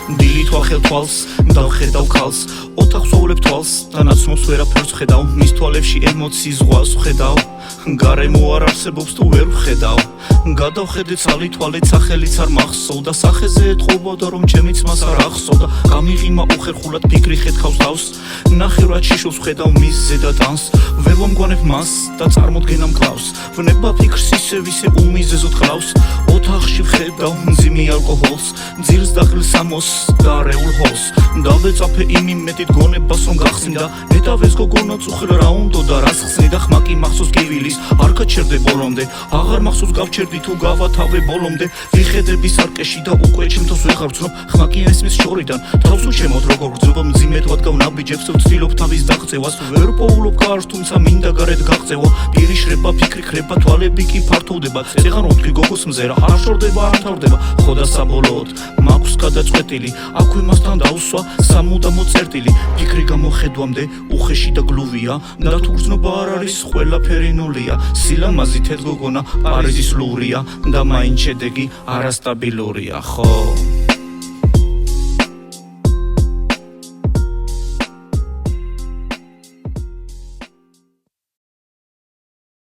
დილით ვახელ თვალს დავხედავ ქალს ოთახს ვავლებ თვალს და ნაცნობს ვერაფერს ვხედავ მის თვალებში ემოციის ზღვას ვხედავ გარემო არ არსებობს თუ ვერ ვხედავ გადავხედე ცალი თვალით სახელიც არ მახსოვდა სახეზე ეთხოვოდა რომ ჩემიც მას არ ახსოვდა გამიღიმა უხერხულად ფიქრი ხეთქავს თავს ნახევრად შიშოს ვხედავ მის ზედა ტანს ვერ ვამგვანებ მას და წარმოდგენა მკლავს ვნება ფიქრს ისე უმიზეზოდ ყლავს ოთახში ვხედავ მძიმე ალკოჰოლს ძირს და ღრილს ამოს და არეულ ჰოლს დავეწაფე იმ იმედით გონებას რომ გახსნიდა ნეტავეს გოგონა წუხრ რა უნდოდა რას ხსნიდა ხმაკი მახსოვს გივილის არ გაჩერდე ბოლომდე აღარ მახსოვს გავჩერდი თუ გავათავე ბოლომდე ვიხედები სარკეში და უკვე ჩემთოს ვეღარ ვცნობ ხმაკი ესმის შორიდან თავს უჩემოთ როგორ გრძნობა მძიმედ ვადგავ ნაბიჯებს ვცდილობ თავის დაღწევას ვერ პოულობ კარს თუმცა მინდა გარეთ გაღწევა პირი შრება ფიქრი ხრება თვალები კი ფართოვდება წეღარ უთვლი გოგოს მზერა არ შორდება არ თავდება ხოდა საბოლოოდ მაქვს გადაწყვეტილი აქვე მასთან დავსვა სამუდამო წერტილი ფიქრი გამოხედვამდე უხეში და გლუვია და თუ გრძნობა არ არის ყველაფერი ნულია სილამაზი თეთრ გოგონა პარიზის ლურია და მაინც შედეგი არასტაბილურია ხო